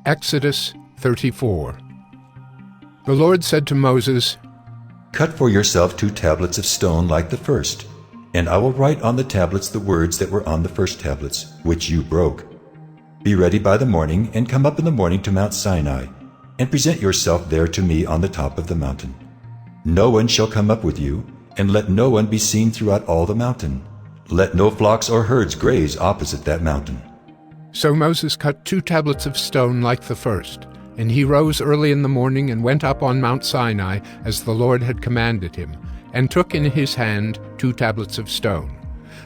Exodus 34. The Lord said to Moses, "Cut for yourself 2 tablets of stone like the first, and I will write on the tablets the words that were on the first tablets, which you broke. Be ready by the morning, and come up in the morning to Mount Sinai, and present yourself there to me on the top of the mountain. No one shall come up with you, and let no one be seen throughout all the mountain. Let no flocks or herds graze opposite that mountain." So Moses cut 2 tablets of stone like the first, and he rose early in the morning and went up on Mount Sinai as the Lord had commanded him, and took in his hand 2 tablets of stone.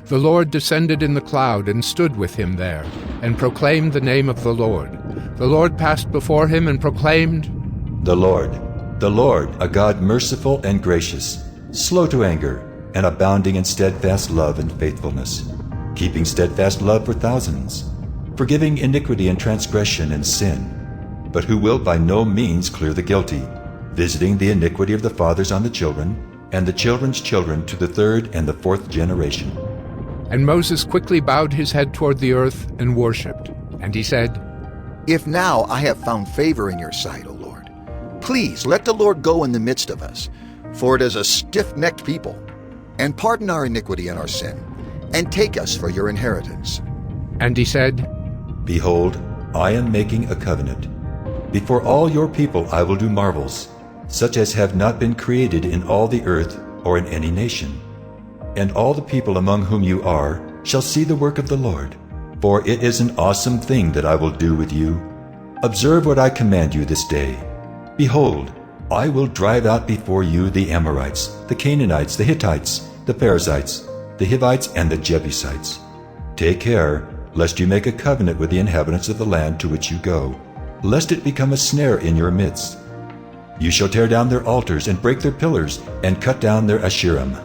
The Lord descended in the cloud and stood with him there, and proclaimed the name of the Lord. The Lord passed before him and proclaimed, the Lord, a God merciful and gracious, slow to anger, and abounding in steadfast love and faithfulness, keeping steadfast love for thousands, forgiving iniquity and transgression and sin, but who will by no means clear the guilty, visiting the iniquity of the fathers on the children, and the children's children to the 3rd and the 4th generation. And Moses quickly bowed his head toward the earth and worshipped. And he said, "If now I have found favor in your sight, O Lord, please let the Lord go in the midst of us, for it is a stiff-necked people, and pardon our iniquity and our sin, and take us for your inheritance." And he said, "Behold, I am making a covenant. Before all your people I will do marvels, such as have not been created in all the earth or in any nation. And all the people among whom you are shall see the work of the Lord, for it is an awesome thing that I will do with you. Observe what I command you this day. Behold, I will drive out before you the Amorites, the Canaanites, the Hittites, the Perizzites, the Hivites, and the Jebusites. Take care, lest you make a covenant with the inhabitants of the land to which you go, lest it become a snare in your midst. You shall tear down their altars and break their pillars and cut down their Asherim.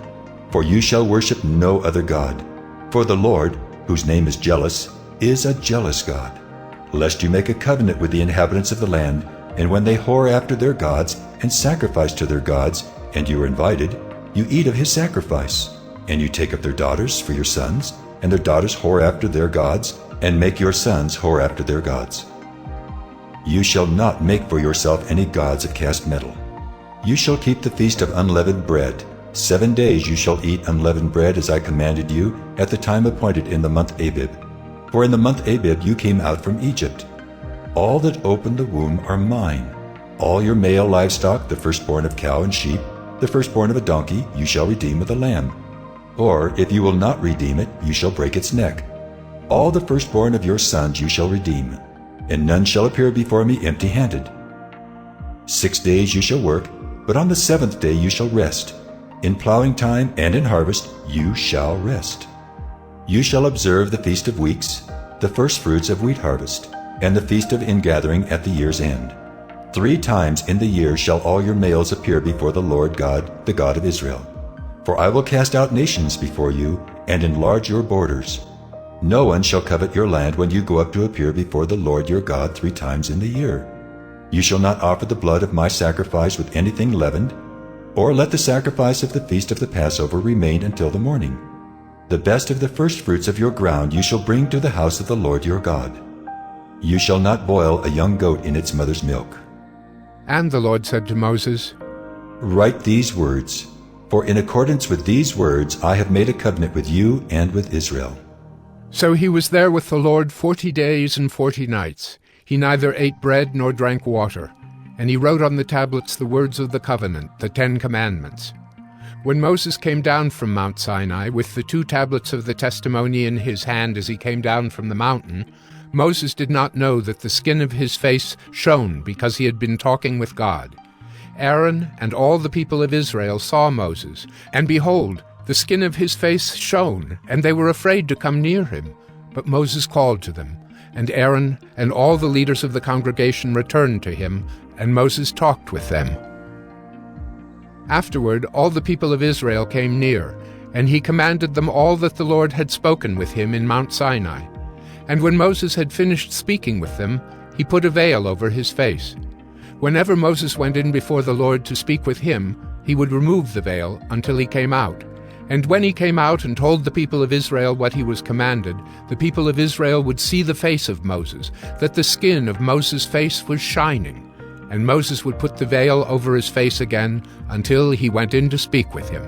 For you shall worship no other God. For the Lord, whose name is jealous, is a jealous God. Lest you make a covenant with the inhabitants of the land, and when they whore after their gods and sacrifice to their gods, and you are invited, you eat of his sacrifice, and you take up their daughters for your sons, and their daughters whore after their gods, and make your sons whore after their gods. You shall not make for yourself any gods of cast metal. You shall keep the feast of unleavened bread. 7 days you shall eat unleavened bread as I commanded you at the time appointed in the month Abib. For in the month Abib you came out from Egypt. All that open the womb are mine. All your male livestock, the firstborn of cow and sheep, the firstborn of a donkey, you shall redeem with a lamb. Or if you will not redeem it, you shall break its neck. All the firstborn of your sons you shall redeem, and none shall appear before me empty-handed. 6 days you shall work, but on the 7th day you shall rest. In plowing time and in harvest you shall rest. You shall observe the Feast of Weeks, the firstfruits of wheat harvest, and the Feast of Ingathering at the year's end. 3 times in the year shall all your males appear before the Lord God, the God of Israel. For I will cast out nations before you, and enlarge your borders. No one shall covet your land when you go up to appear before the Lord your God 3 times in the year. You shall not offer the blood of my sacrifice with anything leavened, or let the sacrifice of the feast of the Passover remain until the morning. The best of the firstfruits of your ground you shall bring to the house of the Lord your God. You shall not boil a young goat in its mother's milk." And the Lord said to Moses, "Write these words, for in accordance with these words I have made a covenant with you and with Israel." So he was there with the Lord 40 days and 40 nights. He neither ate bread nor drank water. And he wrote on the tablets the words of the covenant, the 10 commandments. When Moses came down from Mount Sinai with the 2 tablets of the testimony in his hand as he came down from the mountain, Moses did not know that the skin of his face shone because he had been talking with God. Aaron and all the people of Israel saw Moses, and behold, the skin of his face shone, and they were afraid to come near him. But Moses called to them, and Aaron and all the leaders of the congregation returned to him, and Moses talked with them. Afterward, all the people of Israel came near, and he commanded them all that the Lord had spoken with him in Mount Sinai. And when Moses had finished speaking with them, he put a veil over his face. Whenever Moses went in before the Lord to speak with him, he would remove the veil until he came out, And when he came out and told the people of Israel what he was commanded, the people of Israel would see the face of Moses, that the skin of Moses' face was shining. And Moses would put the veil over his face again until he went in to speak with him.